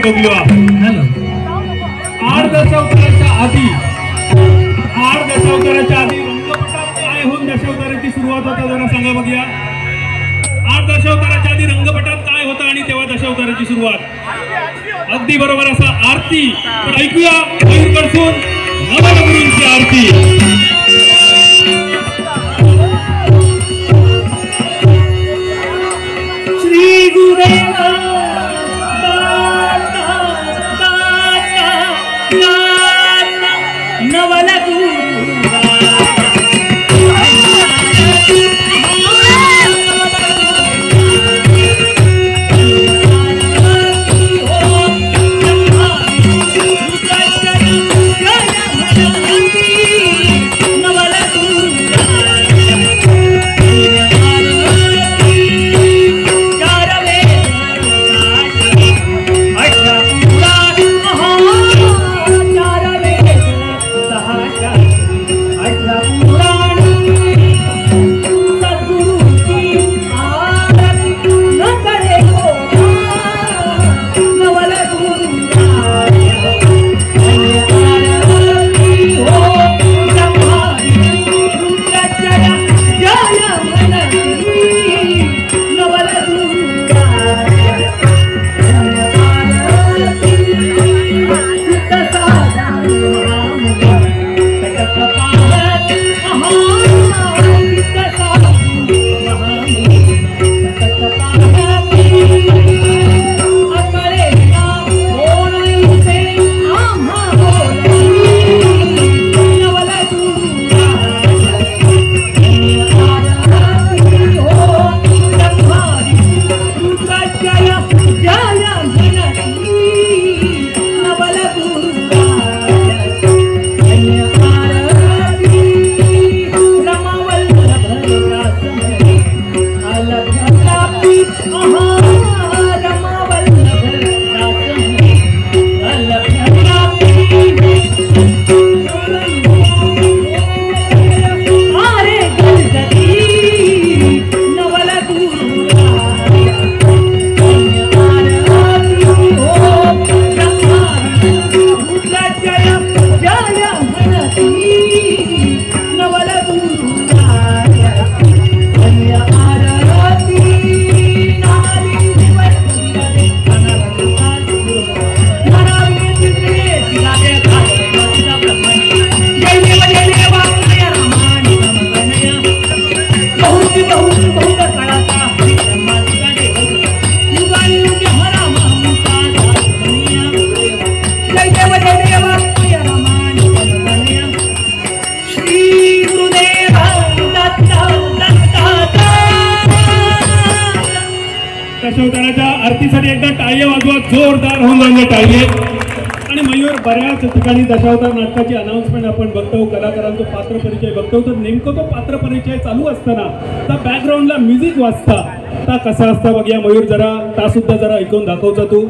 बघूया. हॅलो 8 दशावताराच्या आधी रंगपटात काय होऊन दशावताराची सुरुवात होता जरा सांगा बघूया. 8 दशावताराच्या आधी रंगपटात काय होतं आणि तेव्हा दशावताराची सुरुवात. अगदी बरोबर असा आरती. पण ऐकूया मयूरकडसून नवनगुरूंची आरती. श्री गुरुदेवा दशावताराच्या आरतीसाठी एकदा टाळ्या वाजवा, जोरदार होऊन जाणे टाळ्ये. आणि मयूर, बऱ्याच ठिकाणी दशावतार नाटकाची अनाउन्समेंट आपण बघतो, कलाकारांचा पात्र परिचय बघतो, तर नेमकं तो पात्र परिचय चालू असताना त्या बॅकग्राऊंडला म्युझिक वाजता ता कसा असता बघूया. मयूर जरा ता सुद्धा जरा ऐकून दाखवचा तू.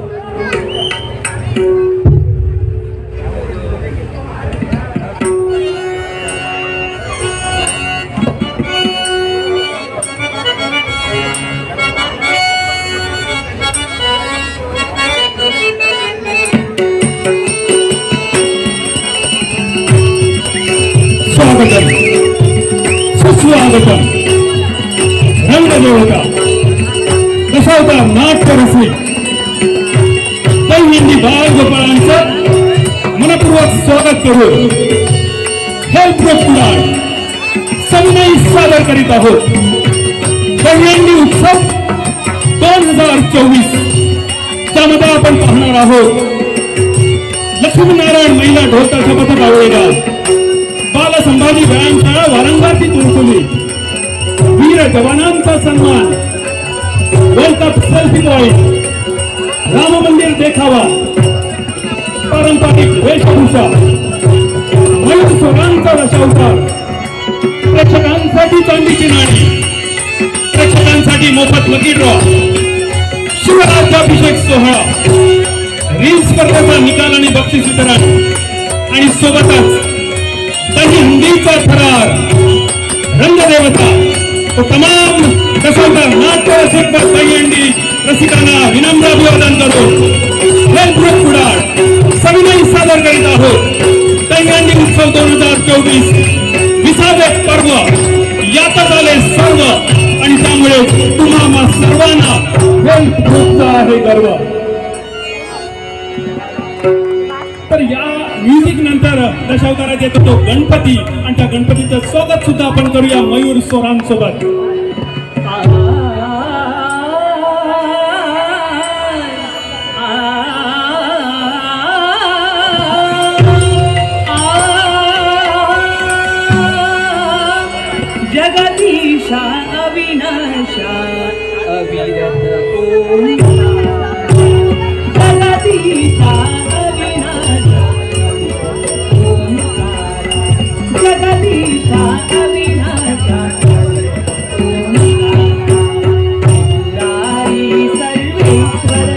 सुस्वागतम रंगदेवता दशावतार नाट्य रसिक दैनंदी बाळगोपाळांचं मनपूर्वक स्वागत करून हेल्प पुराण सन्माई सादर करीत आहोत. दैनंदी उत्सव 2024 त्यामध्ये आपण पाहणार आहोत लक्ष्मीनारायण महिला ढोलताशा पथक आवडेगाव, बाल संभाजी व्यायामशाळा वारंगाची तुळसुली, वीर जवानांचा सन्मान, world cup selfie point, Ram मंदिर देखावा, पारंपरिक वेशभूषा, मयूर स्वरांचा दशावतार, प्रेक्षकांसाठी चांदीची नाणी, प्रेक्षकांसाठी मोफत लकी ड्रॉ, शिवराज्याभिषेक सोहळा, रील स्पर्धेचा निकाल आणि बक्षीस वितरण आणि सोबतच दहीहंडीचा थरार रंगदेवता तो तमाम दशावतार नाट्य रसिक दहीहंडी रसिकांना विनम्र अभिवादन करतो. वेलग्रुप कुडाळ सविनय सादर करीत आहोत दहीहंडी उत्सव 2024 विसावे पर्व यातच आले सर्व आणि त्यामुळे तुम्हा सर्वांना वेलग्रुपचा आहे गर्व. तर या म्युझिक नंतर दशावतारात येतो तो गणपती आणि त्या गणपतीचं स्वागत सुद्धा आपण करूया मयूर स्वरांसोबत. जगदीशा अविनाशा अविरत ओंकार जगदीशा अविनाशा ओंकार जगदीशा अविनाशा त्रिपुरारी सर्वेश्वर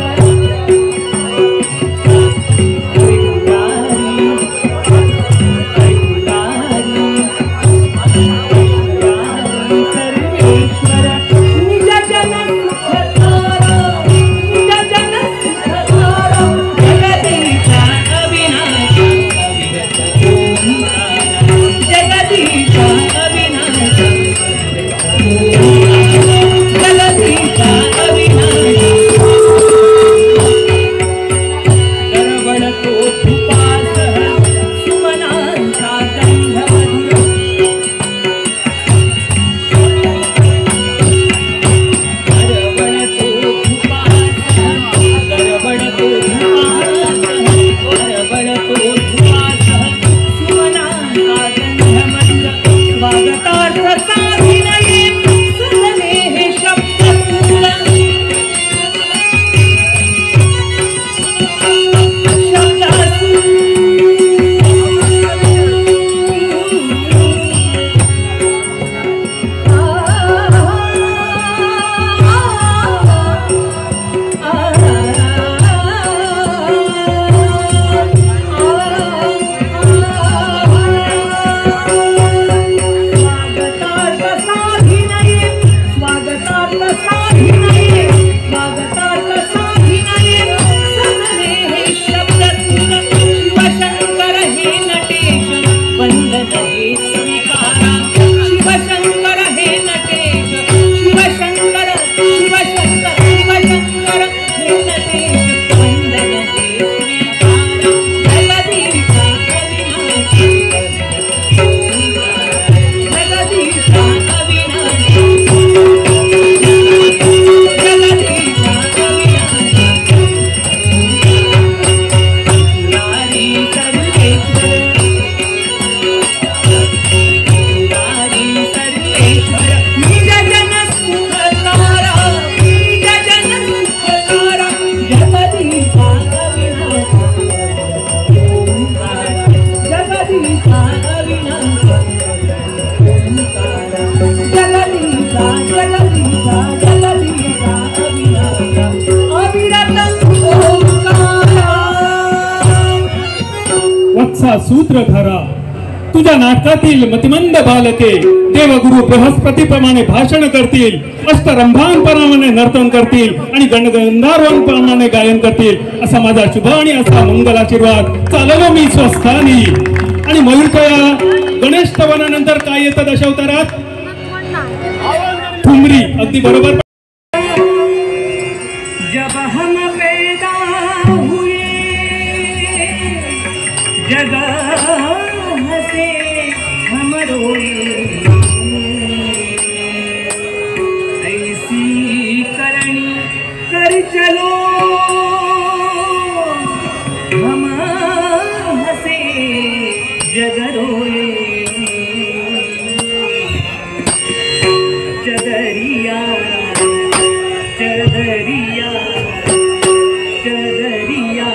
सूत्रधारा तुझ्या नाटकातील मतिमंद बालके देवगुरु बृहस्पतीप्रमाणे भाषण करतील, अष्टरंभांप्रमाणे नर्तन करतील आणि गणगंधार्वांप्रमाणे गायन करतील असा माझा शुभ आणि असा मंगल आशीर्वाद. चाललो मी स्वस्थानी. आणि मयूरच्या गणेश स्तवनानंतर काय येतं दशावतारात? ठुमरी. अगदी बरोबर. जब हम पैदा हुए जग हंसे हम रोए ऐसी करनी कर चलो हम हंसे जग रोए चदरिया चदरिया चदरिया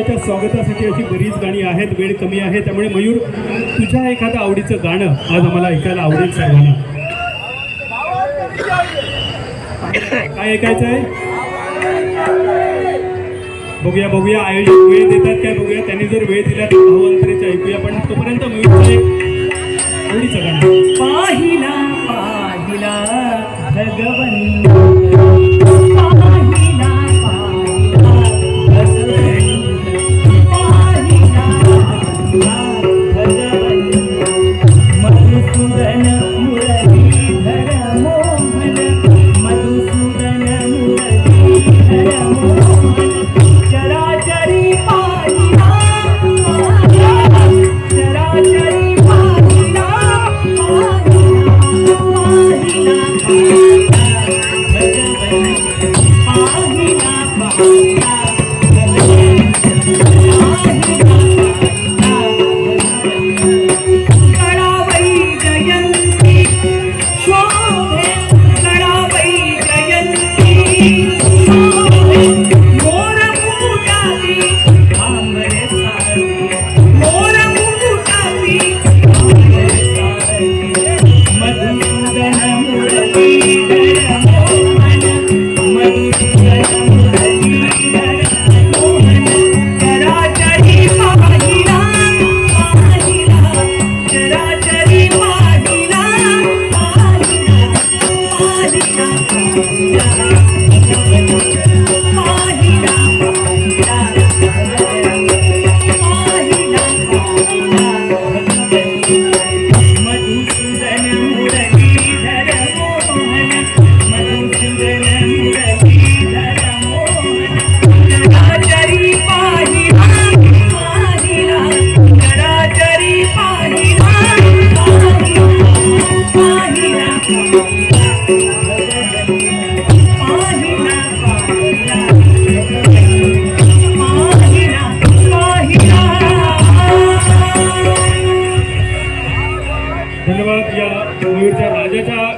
राजाच्या स्वागतासाठी अशी बरीच गाणी आहेत, वेळ कमी आहे, त्यामुळे मयूर तुझ्या एखादं आवडीचं गाणं आज आम्हाला ऐकायला आवडेल सर्वांना. काय ऐकायचं आहे? बघूया आयोजक वेळ देतात काय बघूया. त्यांनी जर वेळ दिला तर भावांतरेचं ऐकूया, पण तोपर्यंत मयूरचं एक आवडीचं गाणं. पाहिला पाहिला भगवंत मधुसूदन मुरलीधर मोहन मधुसूदन मुरलीधर मोहन चराचरी पाहिला चराचरी पाहिला पाहिला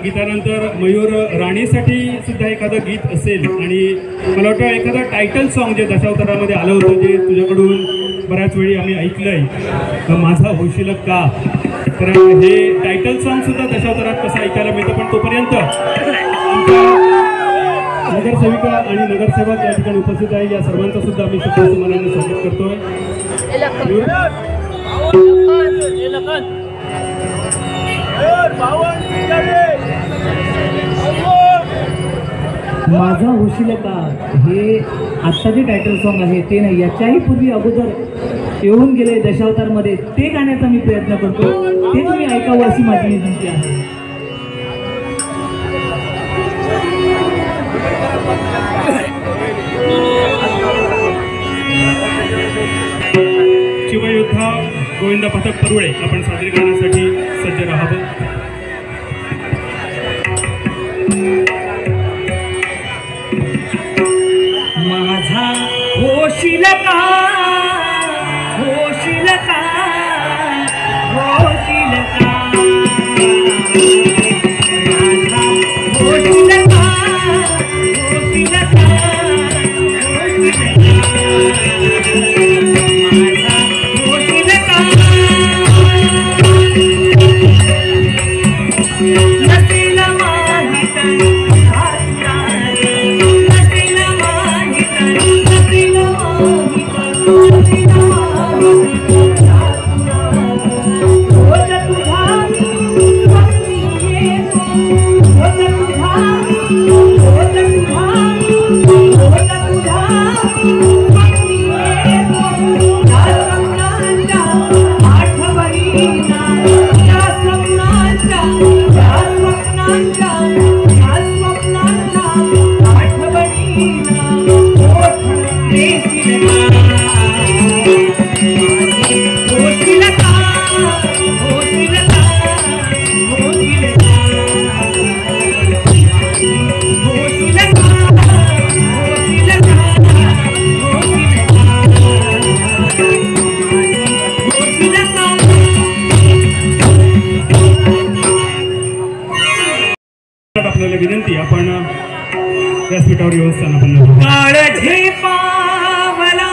गीतानंतर मयूर राणीसाठी सुद्धा एखादं गीत असेल आणि मला वाटतं एखादं टायटल सॉन्ग जे दशावतारामध्ये आलं होतं, जे तुझ्याकडून बऱ्याच वेळी आम्ही ऐकलंय, माझा होशील का. तर हे टायटल सॉन्ग सुद्धा दशावतारात कसं ऐकायला मिळतं. पण तोपर्यंत आमच्या नगरसेविका आणि नगरसेवक या ठिकाणी उपस्थित आहे, या सर्वांचं सुद्धा आम्ही शुभेच्छा स्वागत करतोय. माझा होशील का हे आत्ता जे टायटल सॉन्ग आहे ते नाही, याच्याही पूर्वी अगोदर येऊन गेले दशावतारमध्ये, ते गाण्याचा मी प्रयत्न करतो, ते तुम्ही ऐकावं अशी माझी विनंती आहे. शिवयोद्धा गोविंद पथक परुळे आपण सादरीकरणासाठी सज्ज राहावं. माझा होशील का होशील का होशील का माझा होशील का होशील का माझा होशील का नसेल माहित आपल्याला विनंती, आपण व्यासपीठावर व्यवस्थान आपण काळजी पावला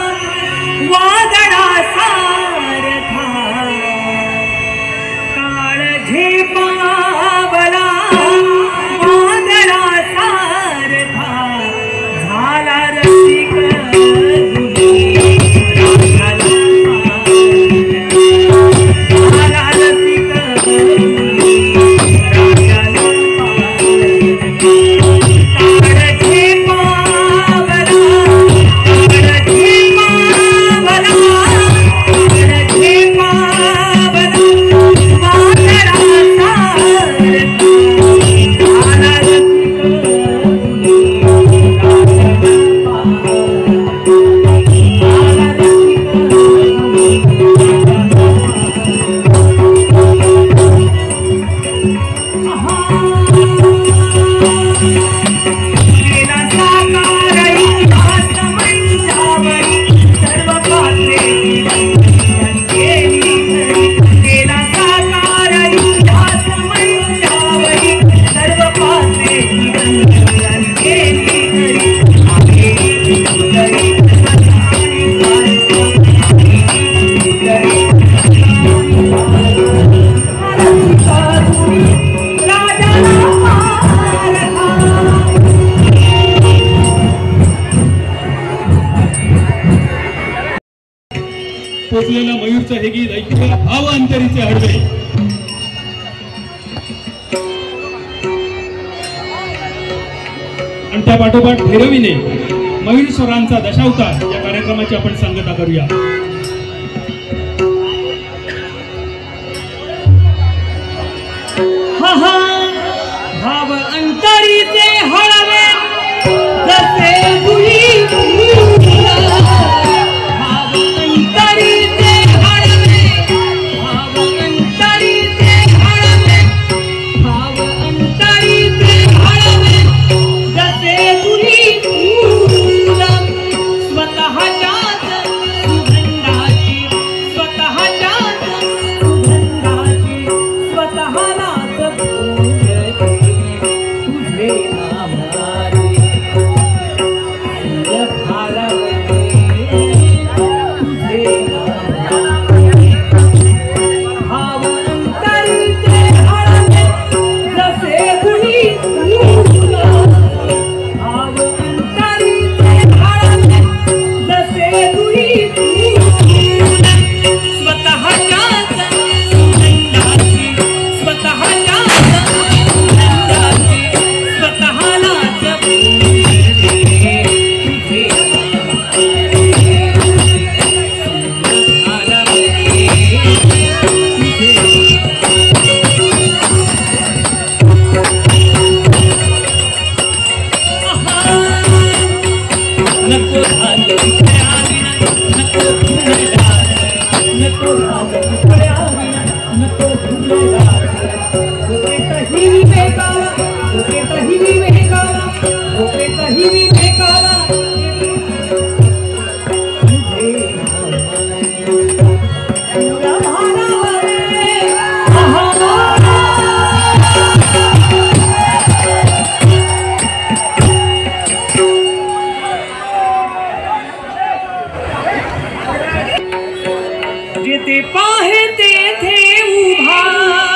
पोचलेला मयूरचं हे गीत ऐकूया भाव अंतरीचे हडवे. आणि त्या पाठोपाठ भैरवीने मयूर स्वरांचा दशावतार या कार्यक्रमाची आपण सांगता करूया. भाव अंतरीचे हळवे जसे तुही भाव अंतरीचे हळवे भाव अंतरीचे हळवे भाव अंतरीचे हळवे जसे तुही स्वतःच्याच सुगंधाची स्वतःच्याच सुगंधाची स्वतःलाच तुझे आभारी भाव अंतरीचे हळवे जसे तुही भाव अंतरीचे हळवे जसे तुही स्वतःच्याच सुगंधाची स्वतःच्याच सुगंधाची स्वतःलाच नको जेथे पाहे तेथे उभा